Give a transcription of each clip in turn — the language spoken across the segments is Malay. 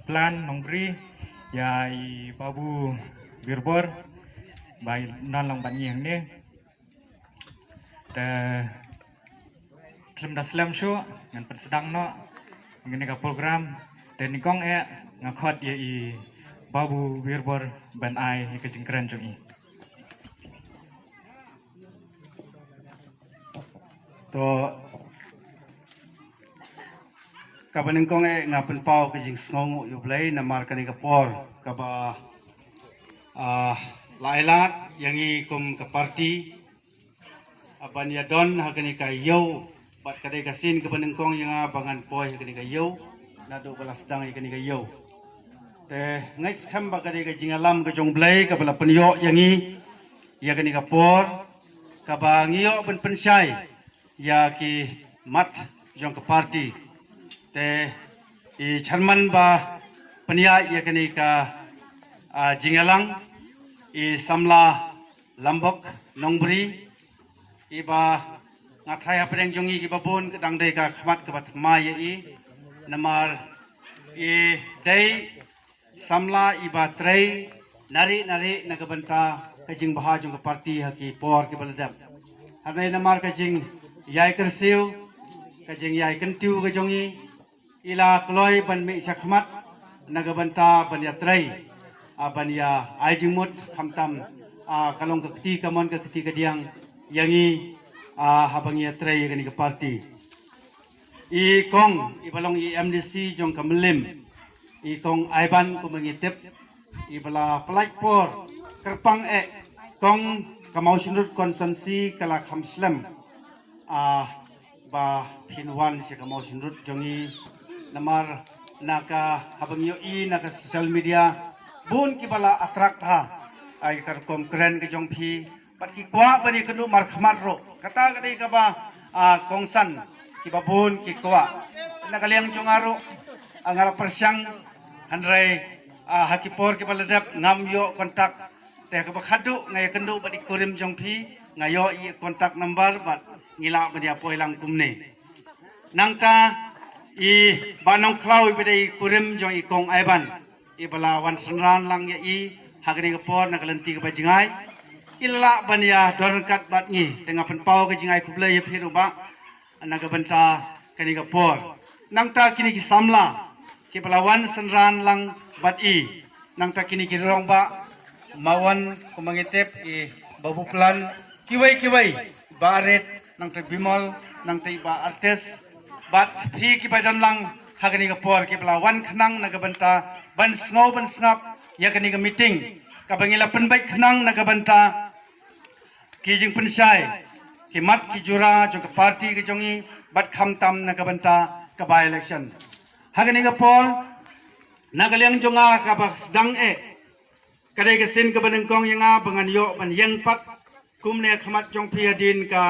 Plan Nongbri ya i Babu Birbor bai non long ban yang ni ta klem da slam show ngan sedang no ngene ka program dan nikong ngakot ya i Babu Birbor ban ai ke jengkran jong i to kapan engkong ngapen pau ke jing sngongu yu blai namar kani ka por kaba lailat yang i kum ke parti aban ya don hakani ka yo bat kadai ka sin kapan engkong yang bangan poi hakani ka yo nado balas dang hakani ka yo te next kham ba kadai ka jing alam ka jong blai ka bala penyo yang i ya kani ka por kaba ngiyo ben pensai ya ki mat jong ke parti te i charman ba penia ya kani ka jingalang i samla lambok nongbri i ba ngathai apreng jongi ki babon kedang dei ka khmat ke bat ma ye i namar i dei samla i ba trei nari nagabanta ka jing baha jong ka parti ha ki por ki baladam hanai namar ka jing yai kersiu ka jing yai kentiu ka jongi ila kloi ban mi sakhmat nagabanta ban yatrai ban ya aijingmut khamtam kalong ka kti kamon ka kti kadiang yangi habang yatrai kani ka parti i kong i balong i MDC jong kamlim i kong aiban ko mangitip i bala platform kerpang kong kamau sinut konsensi kala khamslam ba pinwan si kamau sinut jongi namar naka habang yo i naka social media bun ki bala attract ha ai kar kom kren ke jong phi pat ki kwa bani kenu mar khmat ro kata kadai ka ba kongsan ki babun ki kwa nakaliang jong aro angara persyang handrai hakipor ki bala dap ngam yo kontak te ka ba khadu ngai kendu badi kurim jong phi ngayo i kontak number bat ngila bani apoi lang kumne nangta i banong klau bidai kurim jong i kong aiban i bala wan sanran lang ya i hagni kapor nakalenti ka bajingai illa bania dorkat bat ngi tengah penpau ka jingai kublai ya phiru ba nagabanta kani kapor nangta kini ki samla ki bala wan sanran lang bat i nangta kini ki rong ba mawan kumangitep i babu plan kiwai baret nangta bimol nangta iba artes bat phi ki badan lang hagani ka por ki pelawan khnang nagabanta ban snap ya kani ka meeting ka bangila penbaik khnang nagabanta ki jing pensai ki mat ki jura jong ka parti ki jongi bat khamtam nagabanta ka by election hagani ka por nagaliang jonga ka ba sedang kadai ka sin ka banengkong yanga bangan yo ban yang pat kumne khamat jong phi adin ka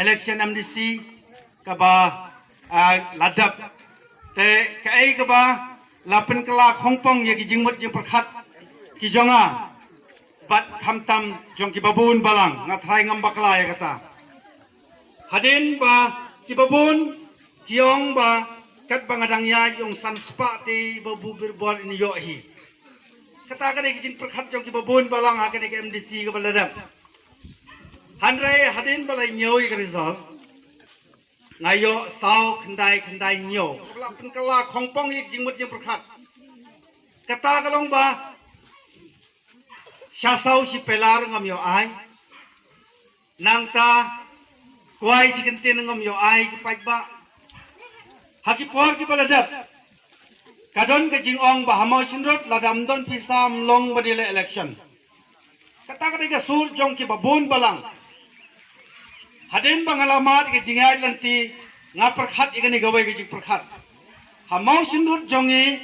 election MDC ka ba ladap te kai ka ba lapen kala khongpong ye ki jingmut jing prakhat ki jonga bat khamtam jong ki babun balang ngathrai ngam bakla ya kata hadin ba ki babun kiong ba kat bangadang ya yung sanspa ti babu birbor ini yo hi kata ka ki jing prakhat jong ki babun balang ha ka ki MDC ka baladap handrai hadin balai nyoi ka result ngayo sao kendai nyo lapen kala khongpong ik jingmut jing prakhat kata kalong ba syasau si pelar ngam yo ai nangta kuai si kentin ngam yo ai ki paj ba hakipor ki baladap kadon ke jing ong ba hamau sinrot ladam don pisam long badile election kata ka sur jong ki babun balang hadin bangalamat ke jingai lanti nga prakhat igani gawai ke jing prakhat hamau sinrut jongi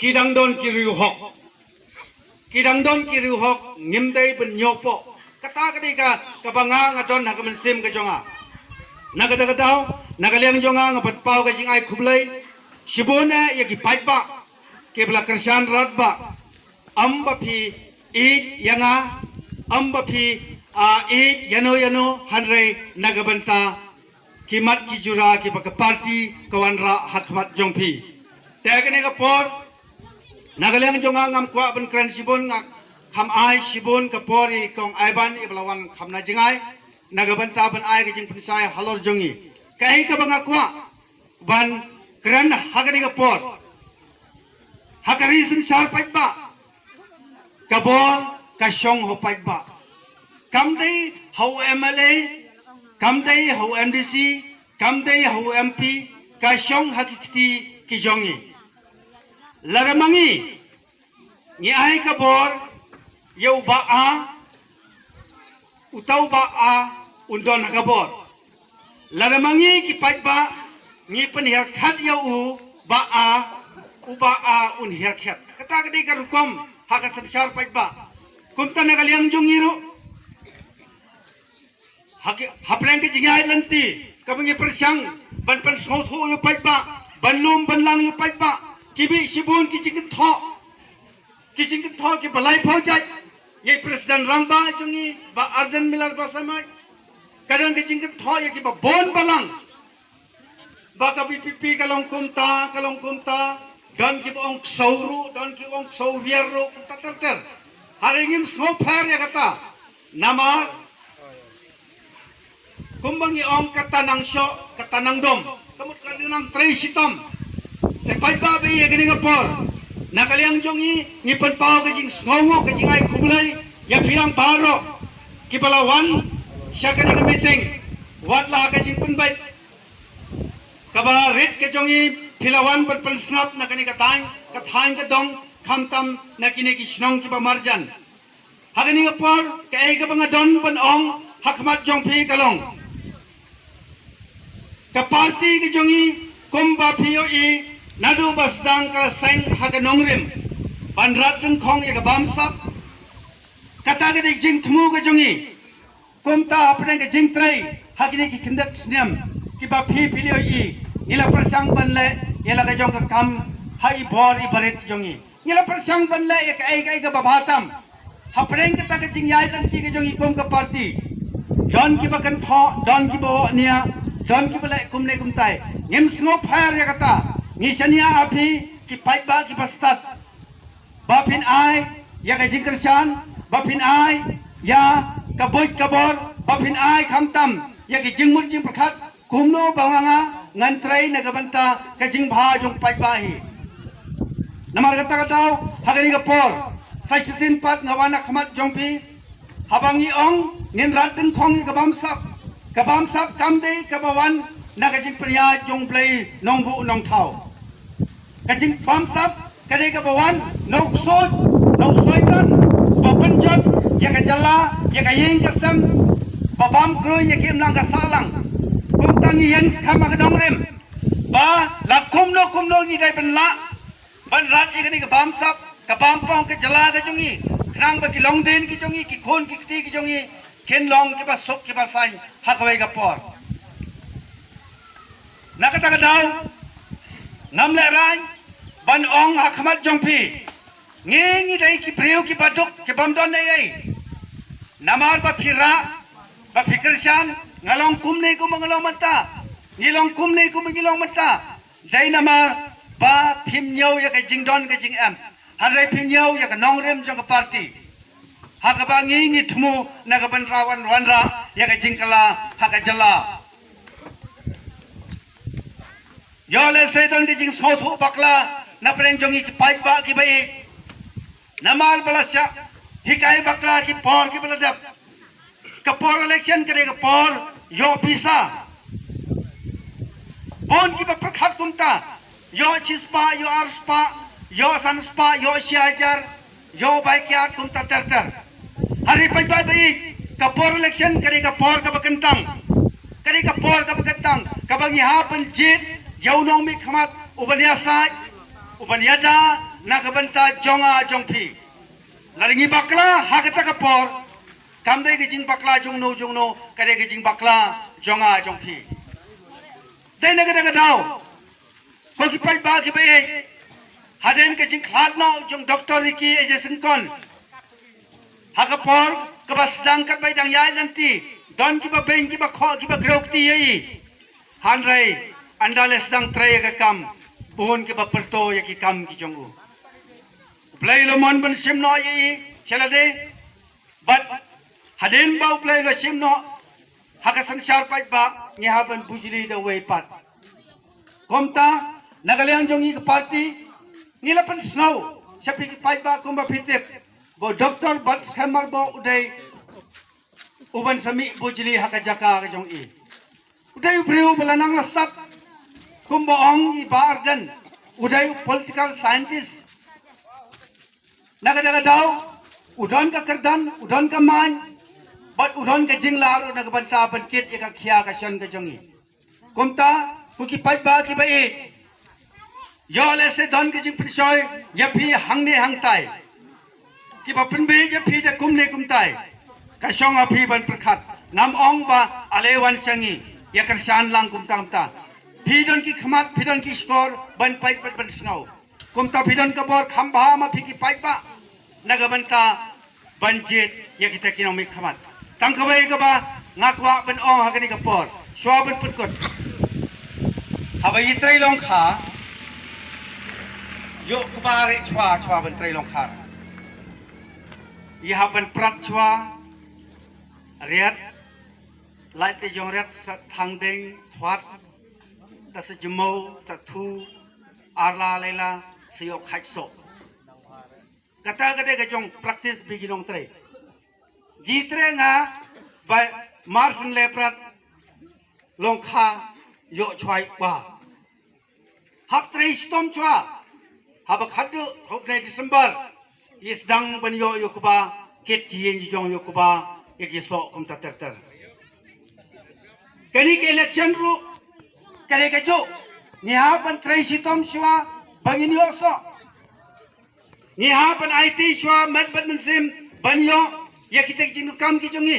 kidang don kiriu hok ngimdai ben nyopo kata ka kabanga ngadon hakamen sim ke jonga nagadagadaw nagaliang jonga ngapat pau ke jingai khublai shibona yaki paipa ke bla kershan ratba amba phi id yanga amba phi yano hanrai nagabanta kimat ki jura ki baka parti kawanra hakmat jongpi Teknik kapor Nagalang jonga ngam kwa ben kren sibon ngak kham ai sibon kapori kong aiban iblawan kham na jingai nagaban ta ban ai gijing pisai halor jongi kai ka banga kwa ban kren hagani kapor hakari sin shar paitba kabor ka shong ho paitba kam dei ho MLA kam dei ho MDC kam dei ho MP ka shong hakiti ki jongi Laramangi ni ai kabor yau ba a utau ba a undon kabor Laramangi ki pai ba ni penhiar khat yau u ba a uba a un hiar khat kata kadi karukom haka sadshar pai ba kumta nagaliang jongiru hapreng ke jingai lanti kabangi persyang ban pan sotho yu pai ba banlum banlang yu pai ba Kibi sibun kicing tho ki balai phojai ye president rangba jungi ba arden milar basamai kadang kicing tho ye ki ba bon balang ba ka pipi kalong kumta dan ki ong sauru dan ki ong sauvierro tater haringim smo phar ya kata nama kumbangi ong katanang syo katanang dom kamut kadinang tresitom Pai ba be ye gini kapor nakaliang jongi ni penpau kajing sngongo kajing ai kumulai ya pirang baro kibalawan syakani ke meeting watlah kajing penbai kabarit ke jongi pilawan berpensnap nakani katang kedong kamtam nakini ki snong ki marjan hagani kapor kai ka bangadon penong hakmat jongpi kalong ka parti ke jongi kumba POE Nadu basdang ka saing haga nongrim panrat deng khong ya bamsap kata ke jing thmu ke jongi kumta apne ke jing trai hagini ki kindat sniam ki ba phi pilio I ila persang banle ila ka jong ka kam hai bor I baret jongi ila persang banle ek ai ka babatam hapreng kata ke jing yai dan ki ke jongi kum ka party don ki ba kan tho don ki bo nia don ki bale kumne kumtai ngem sngo fire ya kata Ngisania api ki paiba ki pastat bapin ai ya ka jingkersan bapin ai ya ka boy kabor bapin ai khamtam ya ki jingmur jing prakhat kumno banganga ngantrai na gabanta ka jing bha jong paiba hi namar kata katau hagani ka por saisin pat ngawana khamat jongpi habangi ong nin rateng khong ka bamsap kamde ka bawan na ka jing priya jong play nongbu nong thau Kacing bamsap kadai ka bawan nok soitan bapenjot ya ka jala ya ka yeng kasam babam kroy ya kim lang ka salang kumtangi yang skama ka dongrem ba la kumno gi dai benla ban rat ya kadai ka bamsap ka bampong ka jala ka jungi krang ba ki long den ki jungi ki khon ki kti ki jungi ken long ki ba sok ki ba sai hakawai ka por nakata ka daw namle rai ban ong hakmat jongpi ngengi dai ki priu ki baduk ki bamdon ai namar ba phira ba fikirsan ngalong kumne ko mangalong mata ngilong kumne ko mangilong mata dai namar ba phimnyau ya ka jingdon ka jing am hanrai phimnyau ya ka nongrem jong ka party hakaba ngengi thmu na ka ban rawan wanra ya ka jingkala haka jala Yole sedan ke jing sothu bakla na preng jongi ki pai ba ki bai namal balasya hikai bakla ki por ki baladap kapor election kare ka por yo pisa bon ki ba prakhat kumta yo chispa yo arspa yo sanspa yo shiajar yo baikya kumta terter hari pai bai kapor election kare ka por ka bakentang kare ka por ka bakentang ka bangi ha panjit Jauh nong mi khamat ubaniada nakabanta jonga jongpi laringi bakla hakata kapor kamdai gijing bakla jongno kare gijing bakla jonga jongpi dai naga daw ko ki pai ba ki bai haden gijing khatno jong doktor ki ejesin kon hakapor kabas dang kat bai dang yai nanti don ki ba beng ki ba kho ki ba grokti yi hanrai Andales dang tray ka kam pohon ke baperto ya ki kam ki jongu play lo mon ban sim no yi chelade but haden ba play lo sim no hakasan shar pai ba ni haban bujili da way pat komta nagaliang jongi ke party ngilapan snow sapi ki pai ba kumba pitip bo doctor bat hammer bo uday uban sami bujili hakajaka ka jong i uday breu belanang lastat kumba ong i bargan uday political scientist nagadaga daw udon ka kerdan udon ka man bat udon ka jinglar o nagbanta bankit ka khia ka shan ka jongi kumta kuki pai ba ki ba e yo le se don ka jing prisoy ya phi hangne hangtai ki ba pin be ya phi da kumne kumtai ka shong a phi ban prakhat nam ong ba alewan changi ya kan shan lang kumta kumta phi don ki khmat phi don ki score ban pai ban snau kumta phi don ka bor khamba ma phi ki pai ba nagabanta banjit ya kita kinong mi khamat tangkawai ka ba ngakwa ban ong hagani ka por shwa ban putkot haba yitrai long kha yo kubare chwa ban trai long kha ya ban prat chwa riat lai te jong riat sa thang ding thwat ta sa jmo sa thu arla lela siyo khach so kata kata ke jong practice biginong tre jitre nga by marsin leprat longkha yo chwai ba hap tre stom chwa hab khadu hokne December is dang ban yo kuba ket jien jong yo kuba eki so kum ta ter kani ke election ru kare ke jo ni ha ban tre stom chwa bangin yo so ni ha pan IT shwa mat bat mensim banyo ya kita jinu kam ki jongi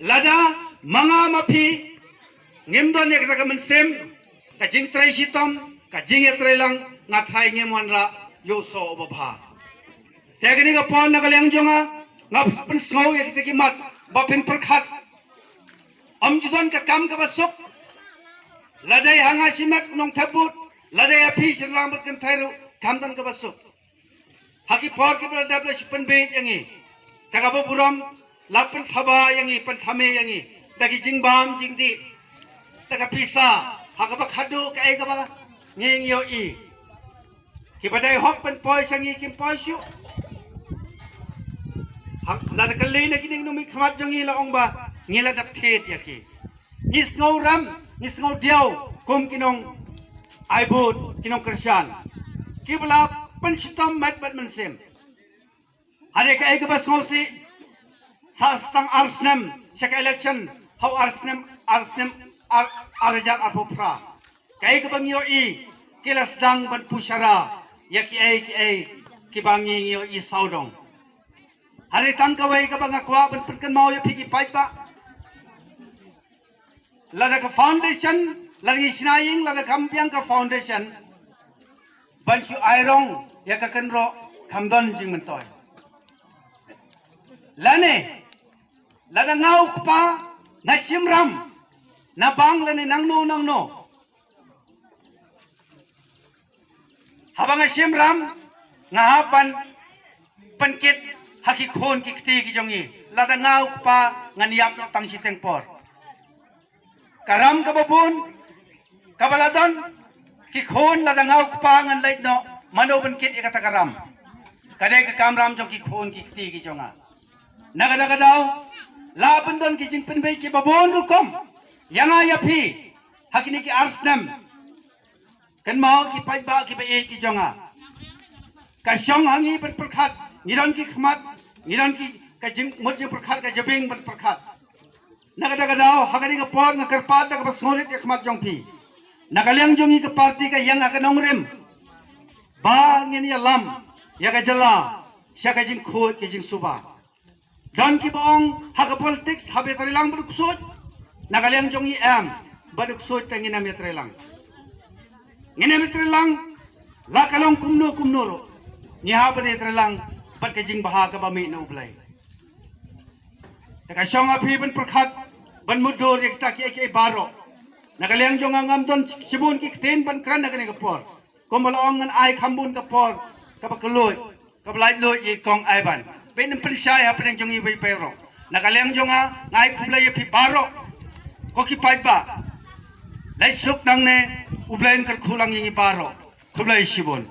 lada manga mapi ngemdon ya kita mensim ka jing trai sitom ka jing ya trai lang ngathai ngemon ra yo so obha tegni ka pon nagalyang jonga ngap pan snow ya kita ki mat bapin prakhat am jidon ka kam ka basuk ladai hanga simat nong thabut ladai api silang bat kan thairu kamdan ka basuk haki por ke berada pada sipan be yangi tagabo buram lapan thaba yangi pan thame yangi tagi jingbam jingdi taga pisa hakaba khadu kai ka ba ngeng yo i ki badai hok pan poi sangi kim poi shu hak la da kali na kining no mi khamat jangi la ong ba ngela dap thet yaki ni sngo ram ni sngo diao kum kinong aibut kinong krisyan ki bala pan sitam mat bat mensim hari ka ek bas ngosi sa stang arsnam sek election how arsnam arjar apopra kai ka bang yo i kilas dang ban pushara ya ki ai ki bang yo i saudong hari tang ka wai ka bang akwa ban perkan mau ya phiki pai ba lada ka foundation lagi sinaying lada kampiang ka foundation ban su airong ya ka kenro kamdon jing mentoy lane lada ngau pa na simram na bang lane nangno habang simram ngahapan pankit haki khon ki kti ki jongi lada ngau pa nganiap no tang siteng por karam ka babun kabaladon ki khon lada ngau pa ngan lait no manoban kit ikata karam kadai ka kamram jong ki khon ki kti ki jonga naga daw laban don ki jing penbei ki babon rukom yanga yapi hakini ki arsnam kan mau ki pai ba ki be ki jonga ka shong hangi ban prakhat ngiron ki khmat ngiron ki ka jing murje prakhat ka jabing ban prakhat naga daw hakani ka por nga karpat ka basngorit ki khmat jong pi nagalyang jongi ka party ka yang ka nongrem ba ngin ya lam ya ka jala sya ka jing khot ki jing suba don ki bong haka politics habe trilang bruksut nagalyang jongi am baduksut tangina metrilang ngine metrilang la kalong kumno ni ha bane trilang pat ka jing baha ka ba mi no blai ka shong api ban prakhat ban mudur ek ta ki baro nakaliang jong ngam don sibun ki ten pan kran nakani ka por komal ong ngan ai khambun ka por ka pakuloi ka blai lo yi kong ai ban ben pen sai ha pen jong i bai pero nakaliang jong ngai khublai pi baro ko ki pai ba lai suk nang ne ublain kar khulang yi baro khublai sibun